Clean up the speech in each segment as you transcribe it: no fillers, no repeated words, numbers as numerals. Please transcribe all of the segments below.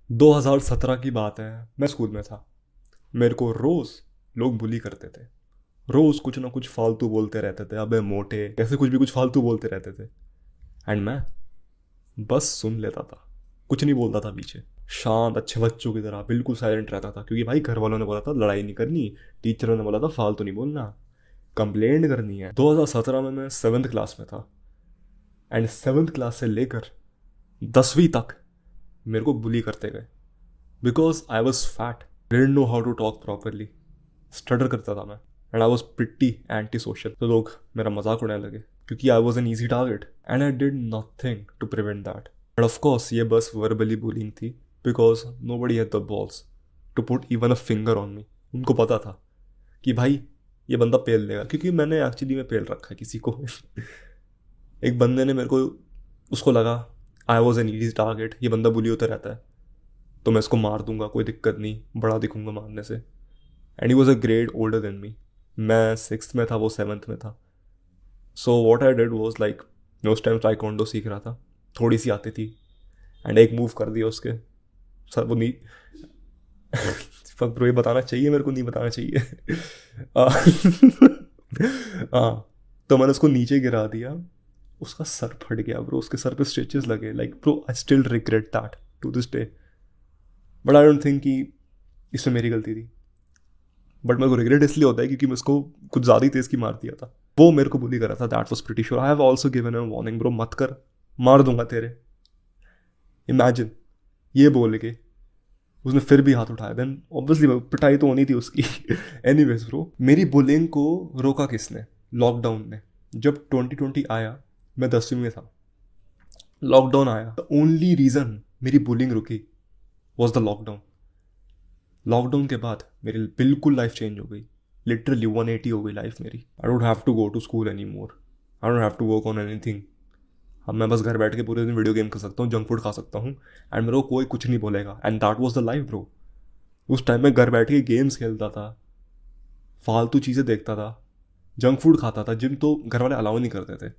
2017 की बात है। मैं स्कूल में था। मेरे को रोज़ लोग बुली करते थे। रोज़ कुछ ना कुछ फालतू बोलते रहते थे, अबे मोटे, ऐसे कुछ भी कुछ फालतू बोलते रहते थे। एंड मैं बस सुन लेता था, कुछ नहीं बोलता था पीछे। शांत अच्छे बच्चों की तरह बिल्कुल साइलेंट रहता था, क्योंकि भाई घर वालों ने बोला था लड़ाई नहीं करनी, टीचरों ने बोला था फालतू नहीं बोलना, कंप्लेंट करनी है। 2017 में मैं 7th क्लास में था। एंड 7th क्लास से लेकर 10वीं तक मेरे को बुली करते गए, because I was fat, didn't know how to talk properly, stutter करता था मैं। And I was pretty anti social, तो लोग मेरा मजाक उड़ाने लगे क्योंकि I was an easy target and I did nothing to prevent that. But of course ये बस वर्बली बुलिंग थी, because nobody had the balls to put even a finger on me. उनको पता था कि भाई ये बंदा पेल लेगा, क्योंकि मैंने एक्चुअली में पेल रखा है किसी को। एक बंदे ने मेरे को, उसको लगा आई वॉज एन ईजी टारगेट, ये बंदा बुली होता रहता है तो मैं इसको मार दूंगा, कोई दिक्कत नहीं, बड़ा दिखूंगा मारने से। And he was a grade older than me. मैं 6th में था, वो 7th में था। So what I did was like, मैं उस टाइम टाइकोंडो सीख रहा था, थोड़ी सी आती थी। एंड एक मूव कर दिया उसके सर, वो नहीं। फक ब्रो, ये बताना चाहिए मेरे को, नहीं बताना चाहिए। हाँ, तो मैंने उसको नीचे गिरा दिया, उसका सर फट गया ब्रो, उसके सर पे स्टिचेस लगे। Like bro, I still regret that to this day. But I don't think कि इसमें मेरी गलती थी। बट मेरे को रिग्रेट इसलिए होता है क्योंकि मैं उसको कुछ ज़्यादा ही तेज़ की मार दिया था। वो मेरे को बुली कर रहा था, that was pretty sure. I have also given a warning, bro मत कर, मार दूंगा तेरे। इमेजिन, ये बोल के उसने फिर भी हाथ उठाया, देन ऑब्वियसली पिटाई तो होनी थी उसकी। एनीवेज ब्रो, मेरी बुलिंग को रोका किसने? लॉकडाउन ने। जब 2020 आया, मैं 10वीं में था, लॉकडाउन आया, द ओनली रीज़न मेरी बुलिंग रुकी वॉज द लॉकडाउन। लॉकडाउन के बाद मेरी बिल्कुल लाइफ चेंज हो गई, लिटरली 180 हो गई लाइफ मेरी। I don't have to go to school any more, I don't have to work on anything. अब मैं बस घर बैठ के पूरे दिन वीडियो गेम कर सकता हूँ, जंक फूड खा सकता हूँ, एंड मेरे को कोई कुछ नहीं बोलेगा। And that was the life bro. उस टाइम में घर बैठ के गेम्स खेलता था, फालतू चीज़ें देखता था, जंक फूड खाता था। जिम तो घर वाले अलाउ नहीं करते थे,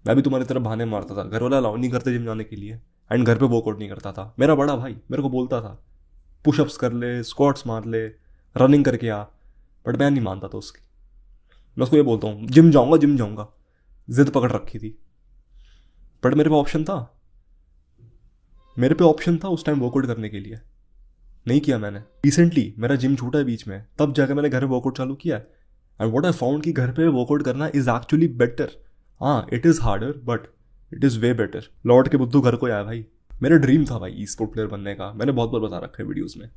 मैं भी तुम्हारी तरह बहाने मारता था, घर वाले अलाउ नहीं करते जिम जाने के लिए। एंड घर पे वर्कआउट नहीं करता था। मेरा बड़ा भाई मेरे को बोलता था पुशअप्स कर ले, स्क्वाट्स मार ले, रनिंग करके आ, बट मैं नहीं मानता था उसकी। मैं उसको ये बोलता हूँ जिम जाऊँगा, जिम जाऊँगा, जिद पकड़ रखी थी। बट मेरे पे ऑप्शन था, मेरे पे ऑप्शन था उस टाइम वर्कआउट करने के लिए, नहीं किया मैंने। रिसेंटली मेरा जिम छूटा है बीच में, तब जाकर मैंने घर में वर्कआउट चालू किया। एंड व्हाट आई फाउंड कि घर पे वर्कआउट करना इज एक्चुअली बेटर। हाँ, it is harder but it is way better. लौट के बुद्धू घर को आया भाई। मेरा ड्रीम था भाई ई स्पोर्ट प्लेयर बनने का, मैंने बहुत बार बता रखा है वीडियोज़ में,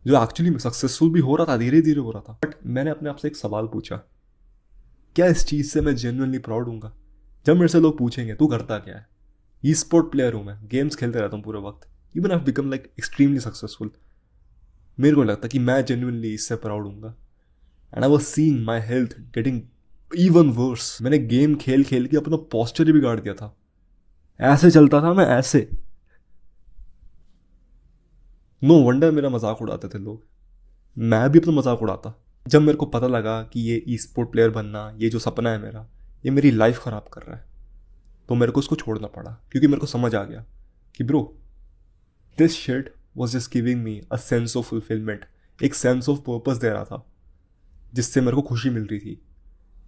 जो एक्चुअली सक्सेसफुल भी हो रहा था, धीरे धीरे हो रहा था। बट मैंने अपने आप से एक सवाल पूछा, क्या इस चीज़ से मैं जेन्युइनली प्राउड हूँगा? जब मेरे से लोग पूछेंगे तू करता क्या है, ई स्पोर्ट प्लेयर हूँ मैं, गेम्स खेलते रहता हूँ पूरे वक्त, even I become like extremely successful, मेरे को लगता कि मैं जेन्युइनली इससे प्राउड हूँगा। And I was seeing my health getting even worse. मैंने गेम खेल खेल के अपना पॉस्चर ही बिगाड़ दिया था, ऐसे चलता था मैं, ऐसे। नो वंडर मेरा मजाक उड़ाते थे लोग, मैं भी अपना मजाक उड़ाता। जब मेरे को पता लगा कि ये ई स्पोर्ट प्लेयर बनना, ये जो सपना है मेरा, ये मेरी लाइफ ख़राब कर रहा है, तो मेरे को इसको छोड़ना पड़ा। क्योंकि मेरे को समझ आ गया कि bro, this shit was just giving me a sense of fulfilment, एक सेंस ऑफ पर्पस दे रहा था, जिससे मेरे को खुशी मिल रही थी।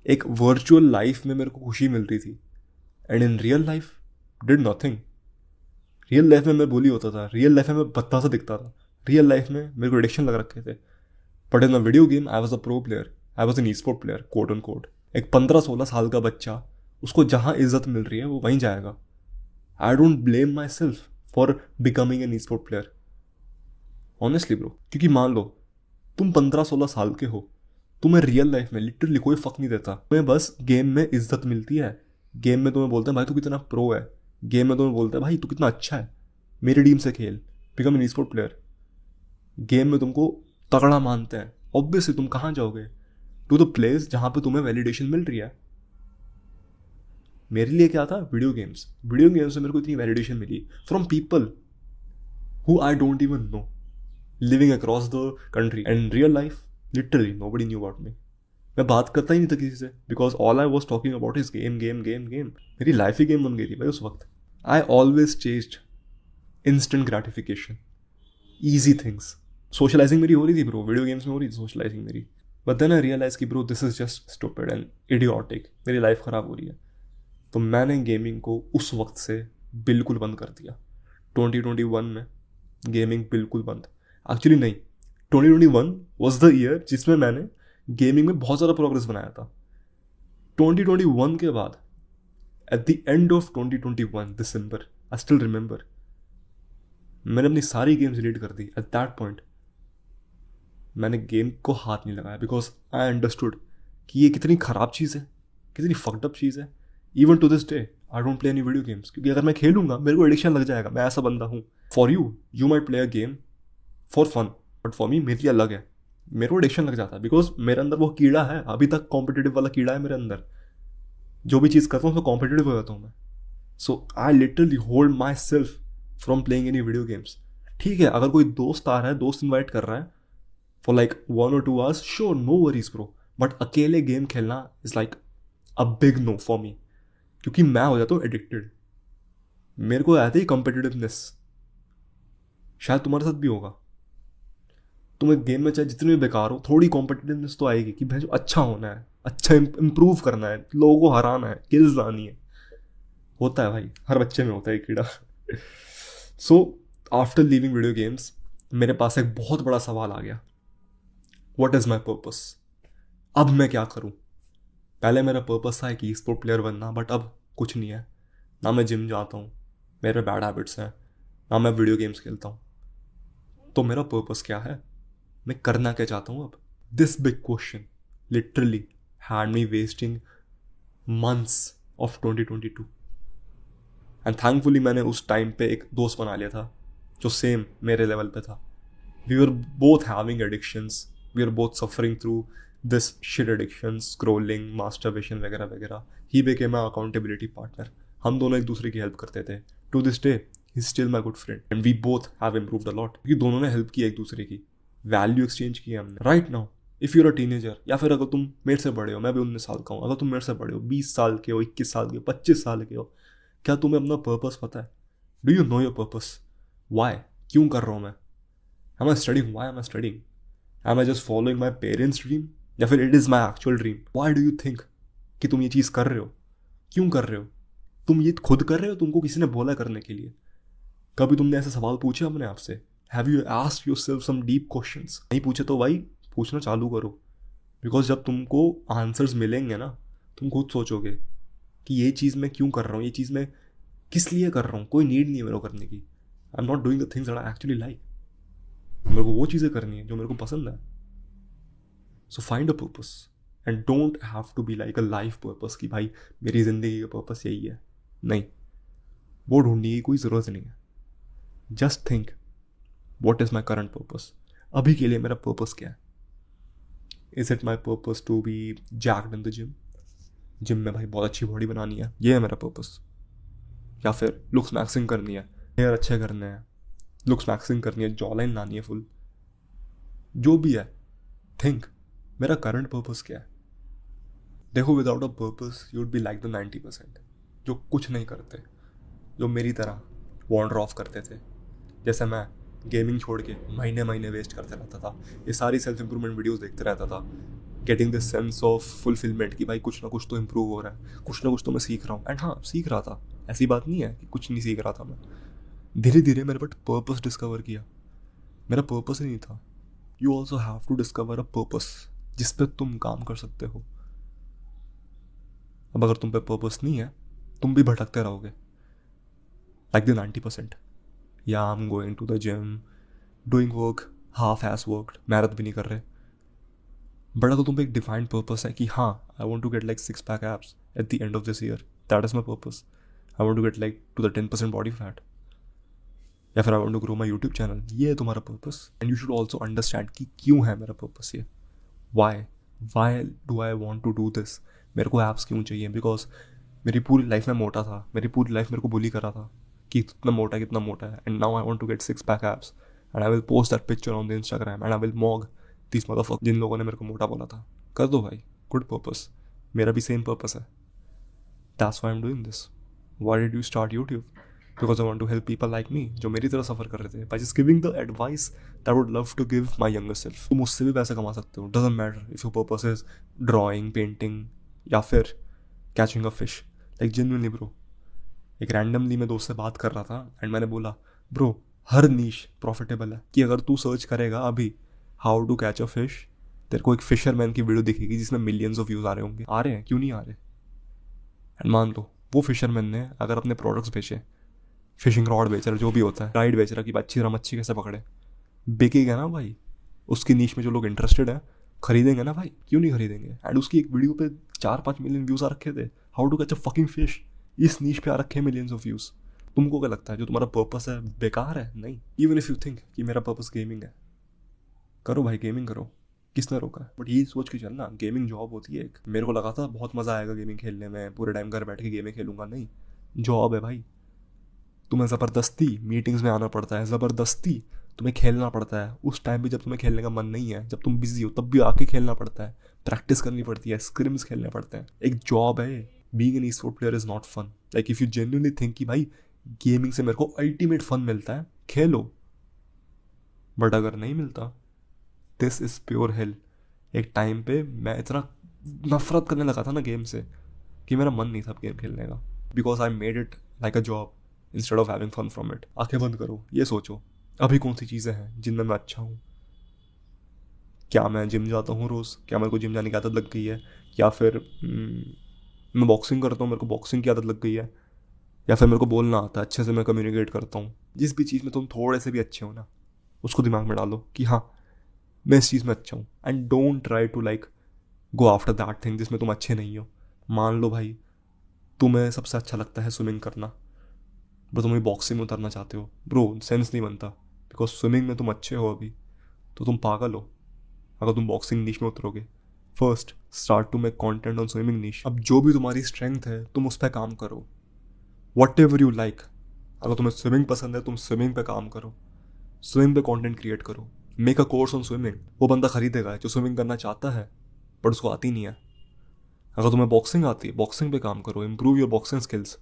एक वर्चुअल लाइफ में मेरे को खुशी मिल रही थी, and in real life did nothing. Real life में मैं बोली होता था, रियल लाइफ में मैं बत्ता सा दिखता था, रियल लाइफ में मेरे को एडिक्शन लग रखे थे। But in a video game I was a pro player, I was an e sport player, quote on quote. एक 15-16 साल का बच्चा, उसको जहाँ इज्जत मिल रही है वो वहीं जाएगा। I don't blame myself for becoming an e sport player, honestly bro. क्योंकि मान लो तुम 15-16 साल के हो, तुम्हें रियल लाइफ में लिटरली कोई फक नहीं देता, तुम्हें बस गेम में इज्जत मिलती है। गेम में तुम्हें बोलते हैं भाई तू कितना प्रो है, गेम में तुम्हें बोलते हैं भाई तू कितना अच्छा है, मेरी टीम से खेल, become an e sport player. Game में तुमको तगड़ा मानते हैं, ऑब्वियसली तुम कहाँ जाओगे? टू द प्लेस जहाँ पे तुम्हें वैलिडेशन मिल रही है। मेरे लिए क्या था? Video games. वीडियो गेम्स से मेरे को इतनी वैलिडेशन मिली from people who I don't even know, living across the country. And real life literally nobody knew about me. मैं बात करता ही नहीं था किसी से, because all I was talking about is game game game game. मेरी लाइफ ही गेम बन गई थी भाई उस वक्त। I always chased instant gratification, easy things. Socializing मेरी हो रही थी ब्रो, वीडियो गेम्स में हो रही थी सोशलाइजिंग मेरी. बट देन आई रियलाइज कि bro this is just stupid and idiotic, मेरी लाइफ ख़राब हो रही है. तो मैंने गेमिंग को उस वक्त से बिल्कुल बंद कर दिया. 2021 में गेमिंग बिल्कुल बंद. एक्चुअली नहीं, 2021 वॉज द ईयर जिसमें मैंने गेमिंग में बहुत ज़्यादा प्रोग्रेस बनाया था. 2021 के बाद eight the end of 2021 December, I still remember, मैंने अपनी सारी गेम्स डिलीट कर दी. एट दैट पॉइंट मैंने गेम को हाथ नहीं लगाया बिकॉज आई अंडरस्टूड कि ये कितनी ख़राब चीज़ है, कितनी फक्ड अप चीज़ है. Even to this day I don't play any video games, क्योंकि अगर मैं खेलूंगा मेरे को एडिक्शन लग जाएगा. मैं ऐसा बंदा हूँ. For you might play a game for fun, but for me मेरे लिए अलग है. मेरे को एडिक्शन लग जाता है बिकॉज मेरे अंदर वो कीड़ा है, अभी तक कॉम्पिटिटिव वाला कीड़ा है मेरे अंदर. जो भी चीज़ करता हूँ उसमें कॉम्पिटिटिव हो जाता हूँ मैं. So I literally hold myself from playing any video games. ठीक है, अगर कोई दोस्त आ रहा है, दोस्त इन्वाइट कर रहा है for like 1 or 2 hours, sure, no worries bro. But अकेले गेम खेलना is like a big no for me, क्योंकि मैं हो जाता हूँ एडिक्टेड. मेरे को आती है कॉम्पिटिटिवनेस. शायद तुम्हारे साथ भी होगा. तुम्हें गेम में चाहे जितने भी बेकार हो, थोड़ी कॉम्पिटिटिवनेस तो आएगी कि भाई जो अच्छा होना है, अच्छा इम्प्रूव करना है, लोगों को हराना है, किल्स लानी है. होता है भाई, हर बच्चे में होता है कीड़ा. So after leaving video games मेरे पास एक बहुत बड़ा सवाल आ गया. What is my purpose? अब मैं क्या करूँ? पहले मेरा पर्पस था कि स्पोर्ट प्लेयर बनना, बट अब कुछ नहीं है. ना मैं जिम जाता हूँ, मेरे बैड हैबिट्स हैं, ना मैं वीडियो गेम्स खेलता हूँ. तो मेरा पर्पस क्या है? मैं करना क्या चाहता हूँ अब? This big question literally had me wasting months of 2022. And thankfully मैंने उस टाइम पे एक दोस्त बना लिया था जो सेम मेरे लेवल पे था. We were both having addictions, we are both suffering through this shit addiction, scrolling, masturbation वगैरह वगैरह. He became my accountability partner. हम दोनों एक दूसरे की हेल्प करते थे. To this day he is still my good friend and we both have improved a lot, क्योंकि दोनों ने हेल्प की एक दूसरे की, वैल्यू एक्सचेंज किया हमने. Right now if you're a teenager, या फिर अगर तुम मेरे से बड़े हो, मैं भी 19 साल का हूँ, अगर तुम मेरे से बड़े हो, 20 साल के हो, 21 साल के हो, 25 साल के हो, क्या तुम्हें अपना पर्पस पता है? Do you know your purpose? Why? क्यों कर रहा हूँ मैं? Am I studying? Why am I studying? Am I just following my parents dream, या फिर it is my actual dream? Why do you think कि तुम ये चीज़ कर रहे हो? क्यों कर रहे हो? तुम ये खुद कर रहे हो, तुमको किसी ने बोला करने के लिए? कभी तुमने ऐसे सवाल पूछे अपने आप से? Have you asked yourself some deep questions? नहीं पूछे तो भाई पूछना चालू करो. बिकॉज जब तुमको आंसर्स मिलेंगे ना, तुम खुद सोचोगे कि ये चीज़ मैं क्यों कर रहा हूँ, ये चीज़ मैं किस लिए कर रहा हूँ. कोई नीड नहीं है मेरे को करने की. I am not doing the things that I actually like. मेरे को वो चीज़ें करनी है जो मेरे को पसंद है. So find a purpose and don't have to be like a life purpose कि भाई मेरी ज़िंदगी का पर्पस यही है. नहीं, वो ढूंढने की कोई ज़रूरत नहीं है. Just think what is my current purpose. अभी के लिए मेरा पर्पस क्या है? Is it my purpose to be jacked in the gym? Gym में भाई बहुत अच्छी बॉडी बनानी है, ये है मेरा पर्पस. या फिर लुक्स मैक्सिंग करनी है, हेयर अच्छे करने हैं, लुक्स मैक्सिंग करनी है, जॉ लाइन लानी है फुल. जो भी है, थिंक मेरा करंट पर्पस क्या है. देखो, without a purpose you would be like the 90% जो कुछ नहीं करते, जो मेरी तरह वॉन्डर ऑफ करते थे. जैसे मैं गेमिंग छोड़ के महीने महीने वेस्ट करते रहता था, ये सारी सेल्फ इंप्रूवमेंट वीडियोस देखते रहता था, getting this sense of fulfilment कि भाई कुछ ना कुछ तो इम्प्रूव हो रहा है, कुछ ना कुछ तो मैं सीख रहा हूँ. एंड हाँ, सीख रहा था, ऐसी बात नहीं है कि कुछ नहीं सीख रहा था मैं. धीरे धीरे मेरे पास पर्पस डिस्कवर किया. मेरा पर्पस ही नहीं था. You also have to discover a purpose जिस पे तुम काम कर सकते हो. अब अगर तुम पे पर्पस नहीं है, तुम भी भटकते रहोगे लाइक द 90%. या I am going to the gym, doing work, half ass work, मेहनत भी नहीं कर रहे. बट अगर तुम पे एक डिफाइंड पर्पस है कि हाँ, I want to get like 6-pack abs at the end of this year, that is my purpose. I want to get like to the 10% body fat, या फिर I want to grow my YouTube channel. ये है तुम्हारा purpose. And you should also understand कि क्यों है मेरा purpose ये. Why do I want to do this. मेरे को एप्स क्यों चाहिए? बिकॉज मेरी पूरी लाइफ में मोटा था, मेरी पूरी लाइफ मेरे को बुली करा था कि कितना मोटा है. And now I want to get 6-pack abs and I will post that picture on the Instagram and I will mog this motherfuck जिन लोगों ने मेरे को मोटा बोला था. कर दो भाई, गुड पर्पस. मेरा भी सेम पर्पस है. That's why I am doing this. Why did you start YouTube? Because I want to help people like me जो मेरी तरह सफ़र कर रहे थे, by just giving the advice that would love to give my younger self. तुम उससे भी पैसे कमा सकते हो, doesn't matter if your purpose is drawing, painting या फिर catching a fish. Like genuinely bro, एक रैंडमली मैं दोस्त से बात कर रहा था एंड मैंने बोला ब्रो हर नीश प्रॉफिटेबल है, कि अगर तू सर्च करेगा अभी how to catch a fish, तेरे को एक फिशरमैन की वीडियो दिखेगी जिसमें मिलियंस ऑफ व्यूज़ आ रहे होंगे। आ रहे हैं, क्यों नहीं आ रहे? एंड मान लो वो फिशरमैन ने अगर अपने प्रोडक्ट्स बेचे, फिशिंग रॉड बेच रहा, जो भी होता है, गाइड बेच रहा कि अच्छी तरह मच्छी कैसे पकड़े, बिकेगा ना भाई। उसकी नीश में जो लोग इंटरेस्टेड हैं खरीदेंगे ना भाई, क्यों नहीं खरीदेंगे? एंड उसकी एक वीडियो पे 4-5 मिलियन व्यूज़ आ रखे थे, how to catch a fucking fish. इस नीश पे आ रखे हैं मिलियंस ऑफ व्यूज़। तुमको क्या लगता है जो तुम्हारा पर्पस है बेकार है? नहीं। इवन इफ यू थिंक कि मेरा पर्पस गेमिंग है, करो भाई, गेमिंग करो, किसने रोका है? बट ये सोच के चलना गेमिंग जॉब होती है एक। मेरे को लगा था बहुत मज़ा आएगा गेमिंग खेलने में, पूरे टाइम घर बैठ के गेमिंग खेलूंगा, नहीं, जॉब है भाई। तुम्हें ज़बरदस्ती मीटिंग्स में आना पड़ता है, ज़बरदस्ती तुम्हें खेलना पड़ता है। उस टाइम भी जब तुम्हें खेलने का मन नहीं है, जब तुम बिजी हो, तब भी आके खेलना पड़ता है, प्रैक्टिस करनी पड़ती है, स्क्रिम्स खेलने पड़ते हैं। एक जॉब है। Being an e-sport player is not fun. Like if you genuinely think कि भाई गेमिंग से मेरे को अल्टीमेट फन मिलता है, खेलो। बट अगर नहीं मिलता, दिस इज़ प्योर हेल। एक टाइम पे मैं इतना नफरत करने लगा था ना गेम से कि मेरा मन नहीं था गेम खेलने का, because I made it like a job instead of having fun from it. आंखें बंद करो, ये सोचो अभी कौन सी चीज़ें हैं जिनमें मैं अच्छा हूँ। क्या मैं जिम जाता हूँ रोज़? क्या मेरे को जिम जाने की आदत लग गई है? या फिर मैं बॉक्सिंग करता हूँ, मेरे को बॉक्सिंग की आदत लग गई है? या फिर मेरे को बोलना आता है, अच्छे से मैं कम्युनिकेट करता हूँ? जिस भी चीज़ में तुम थोड़े से भी अच्छे हो ना, उसको दिमाग में डालो कि हाँ मैं इस चीज़ में अच्छा हूँ। And don't try to like go after that thing जिसमें तुम अच्छे नहीं हो। मान लो भाई तुम्हें सबसे अच्छा लगता है स्विमिंग करना, बट तुम्हें बॉक्सिंग में उतरना चाहते हो, ब्रो सेंस नहीं बनता। बिकॉज स्विमिंग में तुम अच्छे हो अभी, तो तुम पागल हो अगर तुम बॉक्सिंग नीश में उतरोगे। First start to make content on swimming niche. अब जो भी तुम्हारी स्ट्रेंथ है तुम उस पर काम करो, वट एवर यू लाइक। अगर तुम्हें स्विमिंग पसंद है तुम स्विमिंग पे काम करो, स्विमिंग पे कंटेंट क्रिएट करो, make a course on swimming. वो बंदा खरीदेगा जो स्विमिंग करना चाहता है बट उसको आती नहीं है। अगर तुम्हें बॉक्सिंग आती है, बॉक्सिंग पे काम करो, improve your boxing skills,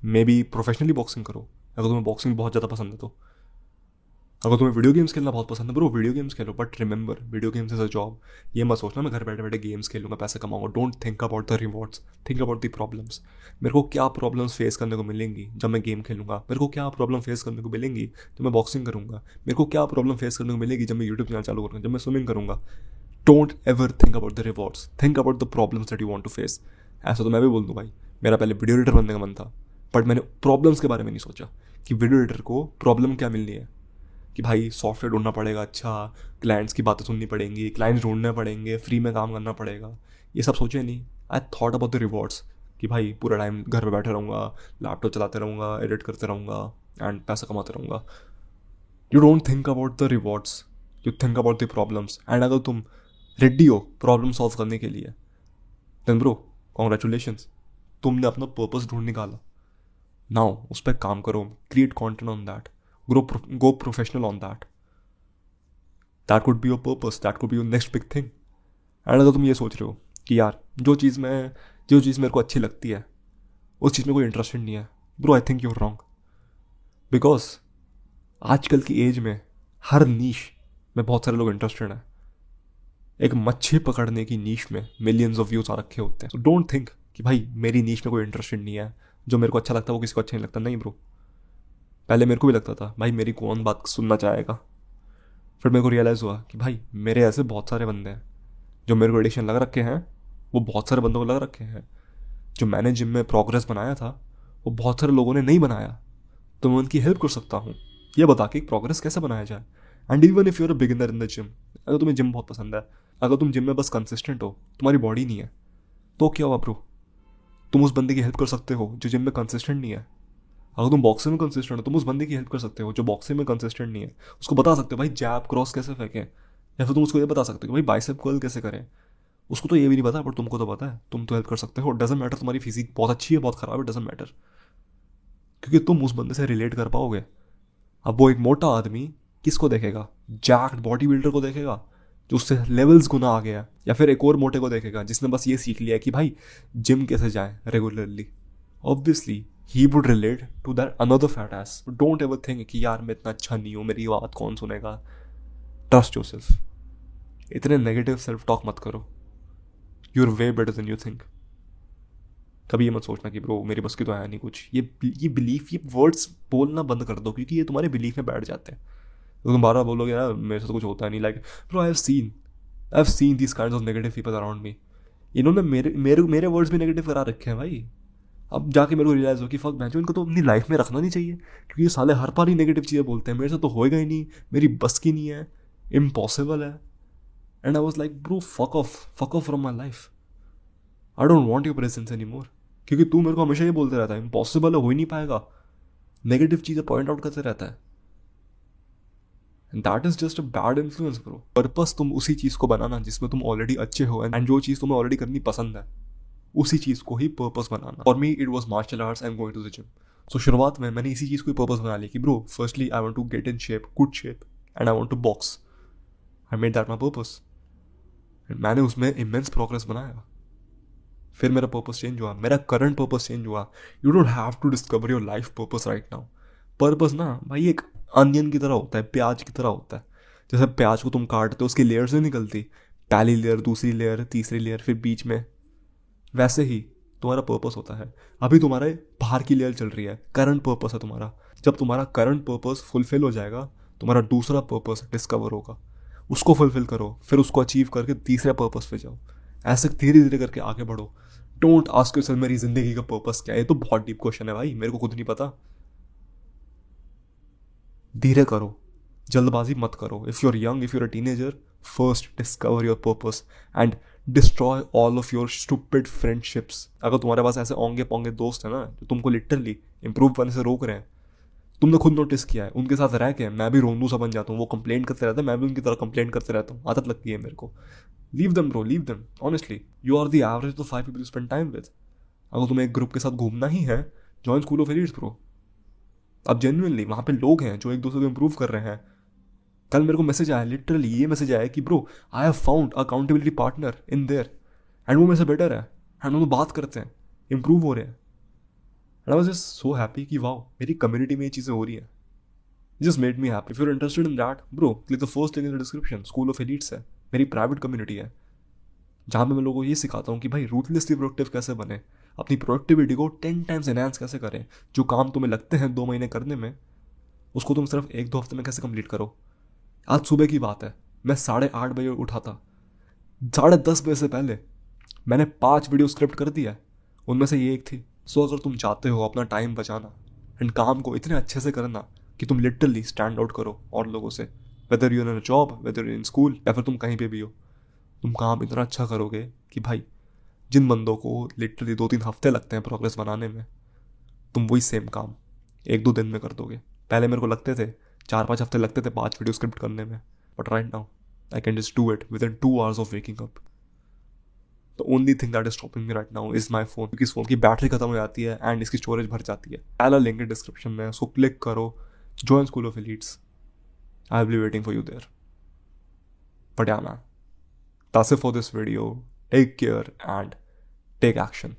may be professionally boxing करो अगर तुम्हें बॉक्सिंग बहुत ज़्यादा पसंद है तो। अगर तुम्हें वीडियो गेम्स खेलना बहुत पसंद है bro, video games Khelo, but remember video games is a job. ये मत सोचना मैं घर बैठे बैठे गेम्स खेलूंगा पैसे कमाऊंगा। Don't think about the rewards, think about the problems. मेरे को क्या प्रॉब्लम्स फेस करने को मिलेंगी जब मैं गेम खेलूंगा? मेरे को क्या प्रॉब्लम फेस करने को मिलेंगी जब मैं बॉक्सिंग करूंगा? मेरे को क्या प्रॉब्लम फेस करने को मिलेगी जब मैं यूट्यूब चैनल चालू करूँगा, जब मैं स्विमिंग करूंगा? Don't ever think about the rewards, think about the problems that you want to face. ऐसा तो मैं भी बोल दूँ भाई, मेरा पहले वीडियो एडिटर बनने का मन था, बट मैंने प्रॉब्लम्स के बारे में नहीं सोचा कि वीडियो एडिटर को प्रॉब्लम क्या मिलनी है, कि भाई सॉफ्टवेयर ढूंढना पड़ेगा, अच्छा क्लाइंट्स की बातें सुननी पड़ेंगी, क्लाइंट्स ढूंढने पड़ेंगे, फ्री में काम करना पड़ेगा। ये सब सोचे नहीं। I thought about the rewards कि भाई पूरा टाइम घर पे बैठे रहूँगा, लैपटॉप चलाते रहूँगा, एडिट करते रहूँगा एंड पैसा कमाते रहूँगा। You don't think about the rewards, you think about the problems. And अगर तुम रेडी हो प्रॉब्लम सॉल्व करने के लिए, देन ब्रो कॉन्ग्रेचुलेशंस, तुमने अपना पर्पस ढूंढ निकाला। नाउ उस पर काम करो, create content on that, go professional on that. That could be your purpose, that could be your next big thing. And अगर तुम ये सोच रहे हो कि यार जो चीज़ मेरे को अच्छी लगती है उस चीज़ में कोई इंटरेस्टेड नहीं है, bro I think you are wrong. Because आजकल की एज में हर नीश में बहुत सारे लोग इंटरेस्टेड हैं। एक मच्छी पकड़ने की नीश में मिलियंस ऑफ व्यूज आ रखे होते हैं। सो डोंट थिंक कि भाई मेरी नीश में कोई इंटरेस्टेड नहीं है, जो मेरे को अच्छा लगता है वो किसी को अच्छा नहीं लगता। नहीं ब्रो, पहले मेरे को भी लगता था भाई मेरी कौन बात सुनना चाहेगा, फिर मेरे को रियलाइज़ हुआ कि भाई मेरे ऐसे बहुत सारे बंदे हैं जो मेरे को एडिक्शन लग रखे हैं, वो बहुत सारे बंदों को लग रखे हैं। जो मैंने जिम में प्रोग्रेस बनाया था वो बहुत सारे लोगों ने नहीं बनाया, तो मैं उनकी हेल्प कर सकता हूँ ये बता के प्रोग्रेस कैसे बनाया जाए। And even if you are a beginner in the gym, अगर तुम्हें जिम बहुत पसंद है, अगर तुम जिम में बस कंसिस्टेंट हो, तुम्हारी बॉडी नहीं है, तो क्या हुआ ब्रो, तुम उस बंदे की हेल्प कर सकते हो जो जिम में कंसिस्टेंट नहीं है। अगर तुम बॉक्सिंग में कंसिस्टेंट हो तुम उस बंदे की हेल्प कर सकते हो जो बॉक्सिंग में कंसिस्टेंट नहीं है। उसको बता सकते हो भाई जैब क्रॉस कैसे फेंकें, या फिर तुम उसको ये बता सकते हो भाई बाइसेप कर्ल कैसे करें। उसको तो ये भी नहीं पता बट तुमको तो पता है, तुम तो हेल्प कर सकते हो। डजेंट मैटर तुम्हारी फिजिक बहुत अच्छी है बहुत ख़राब है, डजेंट मैटर, क्योंकि तुम उस बंदे से रिलेट कर पाओगे। अब वो एक मोटा आदमी किसको देखेगा, जैक्ड बॉडी बिल्डर को देखेगा जो उससे लेवल्स गुना आ गया, या फिर एक और मोटे को देखेगा जिसने बस ये सीख लिया कि भाई जिम कैसे जाए regularly. Obviously he would relate to that another fat ass. Don't ever think कि यार मैं इतना अच्छा नहीं हूँ, मेरी बात कौन सुनेगा. Trust yourself. इतने नेगेटिव सेल्फ टॉक मत करो. You're way better than you think. कभी ये मत सोचना कि ब्रो मेरी बस की तो आया नहीं कुछ. ये बिलीफ, ये वर्ड्स बोलना बंद कर दो, क्योंकि ये तुम्हारे बिलीफ में बैठ जाते हैं. तो तुम बार बोलोगे यार मेरे से तो कुछ होता नहीं. Like bro, I have seen this kinds of negative people around me. इन्होंने मेरे वर्ड्स भी नेगेटिव करा रखे हैं भाई. अब जाके मेरे को रियलाइज़ हो कि फक मैच, इनको तो अपनी लाइफ में रखना नहीं चाहिए, क्योंकि ये साले हर बार ही नेगेटिव चीज़ें बोलते हैं. मेरे से तो होएगा ही नहीं, मेरी बस की नहीं है, इम्पॉसिबल है. And I was like bro fuck off from my life. I don't want your presence any more. क्योंकि तू मेरे को हमेशा ये बोलते रहता है इम्पॉसिबल है, हो ही नहीं पाएगा, नेगेटिव चीज़ें पॉइंट आउट करते रहता है. And that is just a bad influence bro. Purpose तुम उसी चीज़ को बनाना जिसमें तुम ऑलरेडी अच्छे हो, एंड जो चीज़ तुम्हें ऑलरेडी करनी पसंद है उसी चीज़ को ही पर्पस बनाना. For me it was martial arts and going to the gym. So शुरुआत में मैंने इसी चीज़ को ही पर्पस बना ली कि bro firstly I want to get in shape, good shape, and I want to box. I made that my purpose. मैंने उसमें इमेंस प्रोग्रेस बनाया. फिर मेरा पर्पस चेंज हुआ, मेरा करंट पर्पस चेंज हुआ. You don't have to discover your life purpose right now. Purpose ना भाई एक अनियन की तरह होता है, प्याज की तरह होता है. जैसे प्याज को तुम काटते हो, उसकी लेयर्स नहीं निकलती, पहली लेयर, दूसरी लेयर, तीसरी लेयर, फिर बीच में. वैसे ही तुम्हारा पर्पस होता है. अभी तुम्हारे बाहर की लेयर चल रही है, करंट पर्पस है तुम्हारा. जब तुम्हारा करंट पर्पस फुलफिल हो जाएगा, तुम्हारा दूसरा पर्पस डिस्कवर होगा. उसको फुलफिल करो, फिर उसको अचीव करके तीसरे पर्पस पे जाओ. ऐसे धीरे धीरे करके आगे बढ़ो. डोंट आस्क योरसेल्फ मेरी जिंदगी का पर्पस क्या है. ये तो बहुत डीप क्वेश्चन है भाई, मेरे को खुद नहीं पता. धीरे करो, जल्दबाजी मत करो. If you are young, if you are a teenager, first discover your purpose and destroy all of your stupid friendships. अगर तुम्हारे पास ऐसे ओंगे पोंगे दोस्त हैं ना जो तुमको लिटरली इंप्रूव करने से रोक रहे हैं, तुमने खुद नोटिस किया है, उनके साथ रह के मैं भी रोंदू सा बन जाता हूँ. वो कंप्लेंट करते रहते हैं, मैं भी उनकी तरह कंप्लेंट करते रहता हूँ. आदत लगती है मेरे को. Leave them bro, leave them. Honestly you are the average of 5 people you spend time with. अगर तुम्हें एक ग्रुप के साथ घूमना ही है, join school of elites bro. अब जेन्युइनली वहाँ पे लोग हैं जो एक दूसरे को इम्प्रूव कर रहे हैं. कल मेरे को मैसेज आया, लिटरली ये मैसेज आया कि bro I have found accountability partner in their, and वो मेरे से बेटर है, एंड हम बात करते हैं, इम्प्रूव हो रहे हैं. And I was just so happy कि वाओ मेरी कम्युनिटी में ये चीज़ें हो रही हैं. Just made me happy. If you are interested in that bro, click the first link in the description. School of elites है, मेरी प्राइवेट कम्युनिटी है, जहाँ पे मैं लोगों को ये सिखाता हूँ कि भाई रूथलेसली प्रोडक्टिव कैसे बने, अपनी प्रोडक्टिविटी को 10 टाइम्स एनहांस कैसे करें. जो काम तुम्हें लगते हैं 2 महीने करने में, उसको तुम सिर्फ 1-2 हफ्ते में कैसे कंप्लीट करो. आज सुबह की बात है, मैं 8:30 बजे उठा था. 10:30 बजे से पहले मैंने 5 वीडियो स्क्रिप्ट कर दिया. उनमें से ये एक थी. सो अगर तुम चाहते हो अपना टाइम बचाना एंड काम को इतने अच्छे से करना कि तुम लिटरली स्टैंड आउट करो और लोगों से, whether you in a job, whether you in school, या फिर तुम कहीं पे भी हो, तुम काम इतना अच्छा करोगे कि भाई जिन बंदों को लिटरली 2-3 हफ्ते लगते हैं प्रोग्रेस बनाने में, तुम वही सेम काम 1-2 दिन में कर दोगे. पहले मेरे को लगते थे 4-5 हफ्ते लगते थे 5 वीडियो स्क्रिप्ट करने में, but right now I can just do it with in 2 hours of waking up. The only thing that is stopping me right now is my phone, क्योंकि इस फोन की बैटरी खत्म हो जाती है एंड इसकी स्टोरेज भर जाती है. पहला लिंक है डिस्क्रिप्शन में, उसको क्लिक करो, join school of elites. I will be waiting for you there. But yeah man, that's it for this video. Take care and take action.